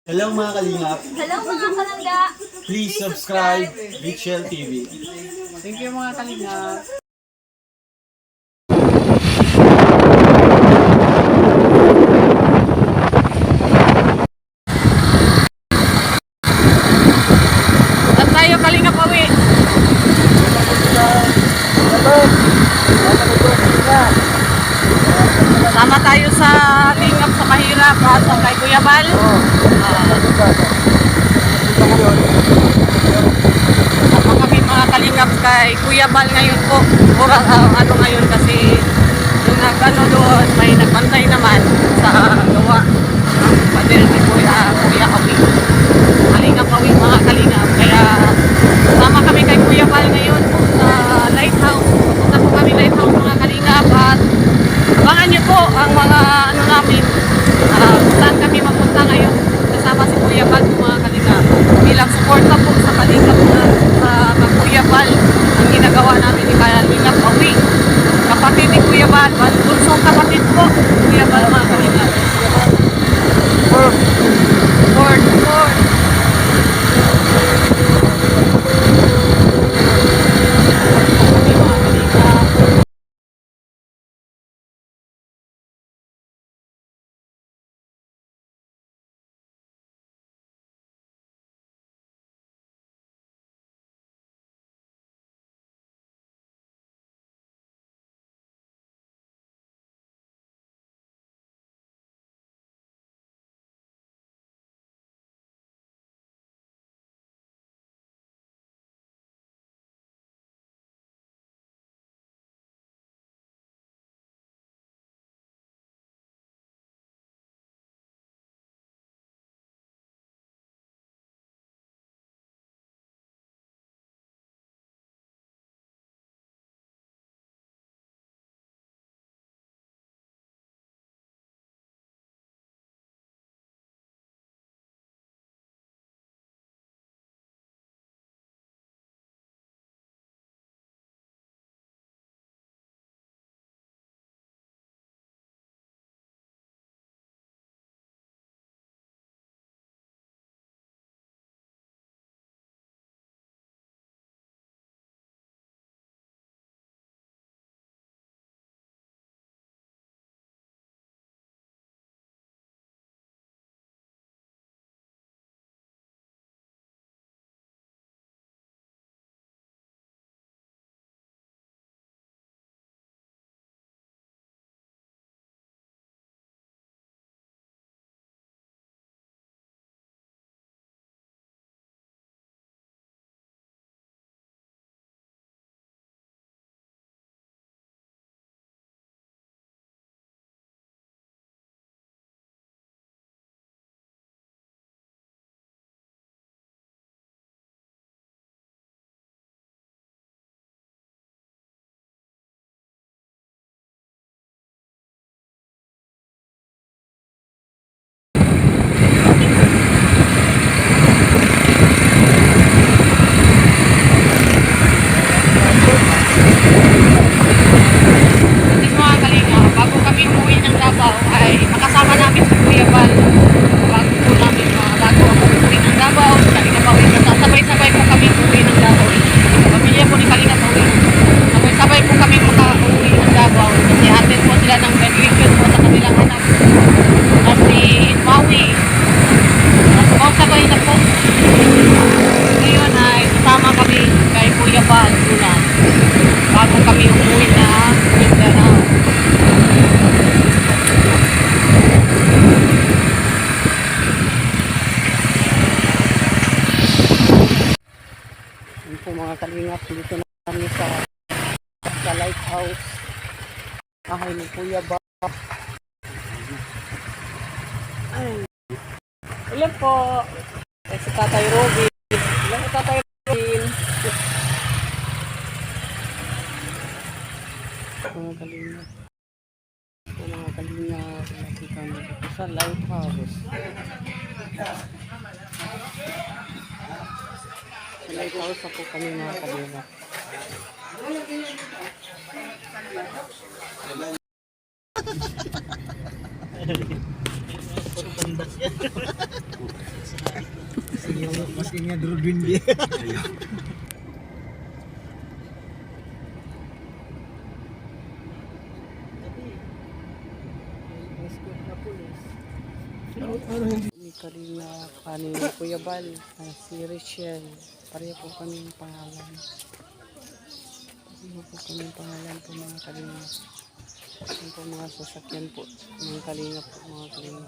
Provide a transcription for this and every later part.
Hello mga kalingap, Hello mga kalangga! please subscribe Richel TV. Thank you mga kalingap. At tayo kalingap awi. Sama tayo sa lingap sa mahirap at sa kay Kuya Bal. Sama kami mga kalingap kay Kuya Bal ngayon po. Ano ngayon kasi yung nagano doon may nagbantay naman sa gawa ng pader ni Kuya Awi. Kalingap Awi mga kalingap. Kaya sama kami kay Kuya Bal ngayon po sa lighthouse. Pupunta po kami lighthouse mga kalingap at abangan niyo po ang mga ano namin, saan kami mapunta ngayon kasama si Kuya Bal mga kalingap. Bilang suporta po sa kalingap sa Kuya Bal ang ginagawa namin ni Kalingap Awi. Kapatid ni Kuya Bal, bunsong kapatid po Kuya Bal mga kalingap. Ford. Mga kalingap, bago kami umuwi ng Davao ay makasama namin si Kuya Bal. Bago ako umuwi ng Davao, Kalingap Awi, sabay-sabay po kami umuwi ng Davao. Pamilya po ni Kalingap Awi. Sabay-sabay po kami makauwi ng Davao kasi atin po sila ng graduation po sa kanilang anak. At si Maui, sabay na po. Ngayon ay kasama kami kay Kuya Bal muna bago kami umuwi na Mindanao. Yun po mga kalingap, dito na kami sa lighthouse. Bahay ni Kuya Bal. Ay. Ilan po? Ay, si Tatay Robin. Ilan si Tatay Robin? Mga kalingap. Mga kalingap. Lagi kami dito sa lighthouse. Sa lighthouse po kami mga kalingap. Puro bandas yan. Maski nga Drubin dia. Ni Karina, ni Kuya Bal, si Rachel. Pareho po kami ng pangalan. Pareho po kami ng pangalan po mga Kalinga. Yan po mga sasakyan po. Mga Kalinga po mga Kalinga.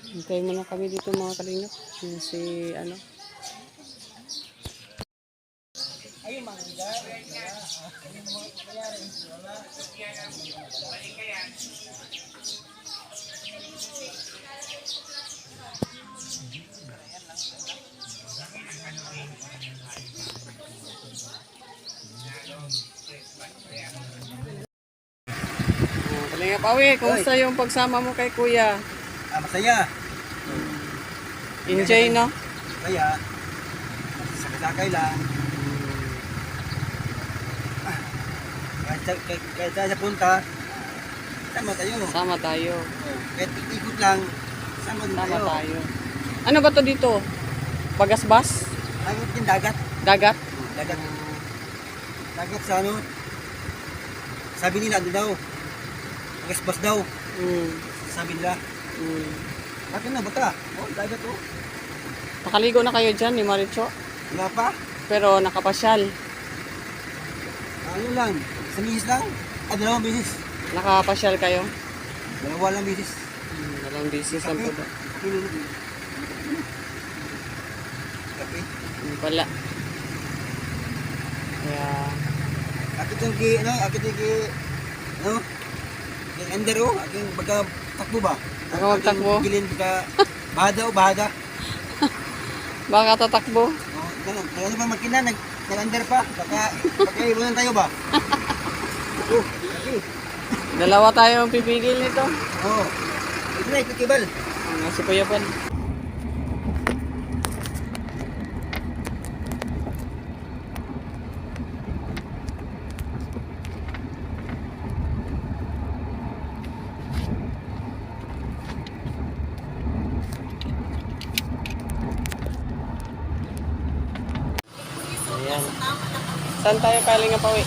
Hintayin mo na kami dito mga Kalinga. Si ano. Kalinga Pawi, kumusta yung pagsama mo kay Kuya? Masaya. Enjoy, no? Masaya. Sakay-sakay lang. Kahit tayo sa punta, sama tayo. Sama tayo. Kahit ikot lang, sama din Sama tayo. tayo. Ano ba to dito? Bagasbas? Dagat din, dagat. Dagat? Dagat. Dagat sa ano? Sabi nila ano daw? Pagasbas daw. Mm. Sabi nila. Mm. Bakit na bata? Oh, dagat oh. Nakaligo na kayo dyan ni Maricho? Wala pa? Pero nakapasyal. Ano lang? Sa misis lang? Dalawang bisis. Nakapasyal kayo? Dalawa lang bisis. Dalawang bisis lang po. Kape. Hindi pala. Kaya, Akit yung ano? Yung ender oh, aking baga takbo ba? Baga magtakbo? Aking gilin baga, bahada oh, bahada. baka tatakbo? Oh, ano pa makina, nag-under pa. Baka iwanan tayo ba? Oh, okay. Dalawa tayong pipigil nito. Oh, ito na, ikikibal. Si Kuya Pan. Ayan. Saan tayo Kalinga Pawi?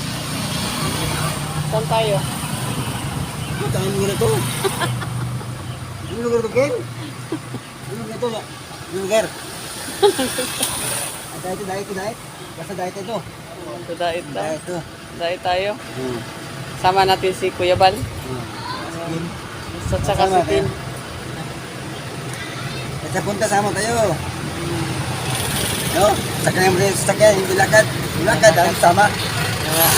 Saan tayo? Tangan mo na to. Ano lugar to, Ken? Ano lugar to? Ano lugar? Diet. Basta diet ito. Ito dait tayo. Diet to. Dait tayo. Sama natin si Kuya Bal. Skin. At saka si Tin. At sa punta sama tayo. No? Sakyan mo rin sa sakyan, hindi lakad. Lakad, dahil sama. Kaya,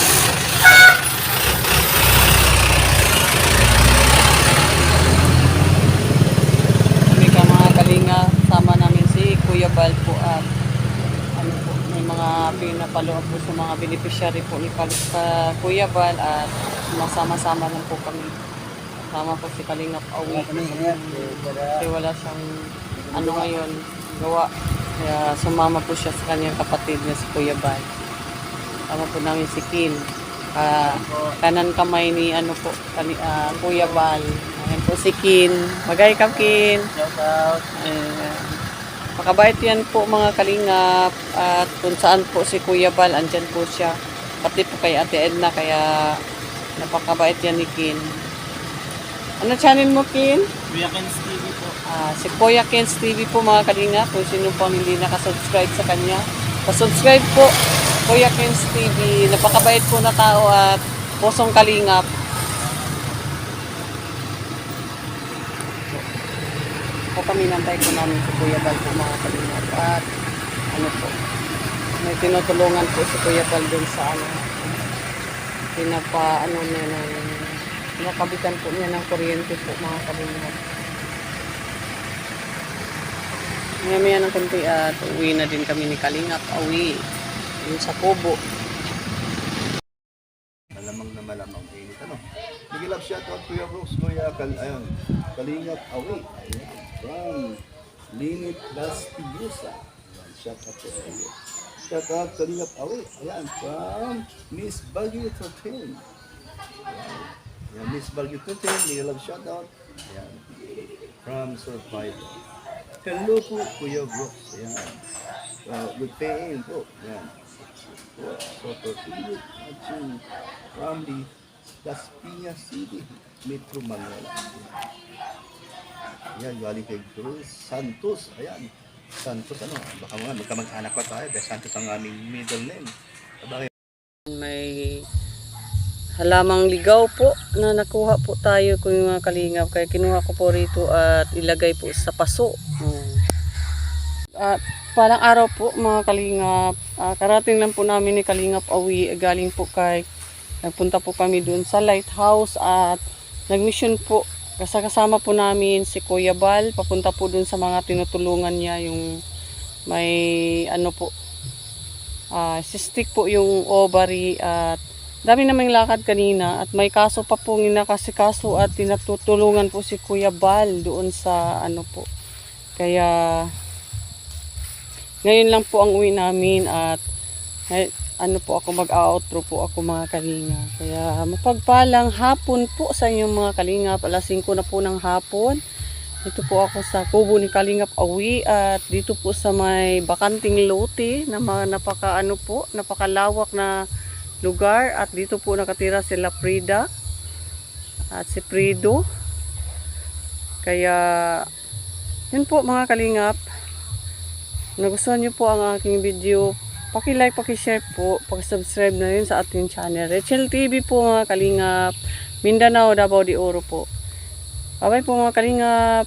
kami ka mga Kalinga, sama namin si Kuya Bal po at ano po, may mga pinapaloob po sa mga beneficiary po ni Kuya Bal at masama-sama lang po kami. Sama po si Kalinga Pawi. Kasi wala siyang ano ngayon, gawa. Kaya sumama po siya sa kanyang kapatid niya si Kuya Bal. Sama po namin si Kin. Kanan kamay ni ano po, Kuya Bal. Ayan po si Kin. Bagay ka, Kin. Shout out. Makabait yan po mga Kalingap. At kung saan po si Kuya Bal, andyan po siya. Pati po kay Ate Edna, kaya napakabait yan ni Kin. Ano channel mo, Kin? Kuya Ken's TV po. Si Kuya Ken's TV po mga Kalingap. Kung sino po ang hindi nakasubscribe sa kanya, pasubscribe po Kuya Ken's TV. Napakabait po na tao at pusong Kalingap. Po kami nantay ko namin si Kuya Bal po mga Kalingap. At ano po, may tinutulungan po si Kuya Bal dun sa ano, nakabitan po niya ng kuryente po mga Kalingap. Maya ng kunti at uwi na din kami ni Kalingap. Uwi yun sa Kubo. Malamang na malamang init ano. Big love shout out Kuya Rose, ayun, Kalingap Awi. From Linit Las Tigusa. Shout out po sa iyo. Shout out Kalingap Awi. Ayan, from Miss Baguio 13. Ayan, Miss Baguio 13, mega love shout out. Ayan, from Survivor. Hello po, Kuya Brooks. Ayan. Good paying po. Ayan. Soto Philip Aching from the Las Piñas City, Metro Manila. Ayan, galing kay Cruz Santos. Ayan. Santos, ano? Baka mga magkamag-anak pa tayo. Dahil Santos ang aming middle name. Bakit? May halamang ligaw po na nakuha po tayo kung yung mga kalingap. Kaya kinuha ko po rito at ilagay po sa paso. At parang araw po mga kalingap. Karating lang po namin ni Kalingap Awi. Galing po kay nagpunta po kami dun sa lighthouse at nagmission po. Kasama po namin si Kuya Bal. Papunta po dun sa mga tinutulungan niya. Yung may ano po. Cystic po yung ovary at dami namang lakad kanina. At may kaso pa po inakasikaso at tinatutulungan po si Kuya Bal doon sa ano po. Kaya ngayon lang po ang uwi namin at ano po ako mag-outro po ako mga kalinga. Kaya mapagpalang hapon po sa inyong mga kalingap. Alas 5 na po ng hapon. Dito po ako sa kubo ni Kalingap Awi at dito po sa may bakanting lote na napakalawak na lugar at dito po nakatira sila Frida at si Prido. Kaya yun po mga kalingap. Nagustuhan niyo po ang aking video, paki-like, paki-share po, paki-subscribe na rin sa ating channel. Rachel TV po mga kalingap, Mindanao, Davao de Oro po. Bye-bye po mga kalingap.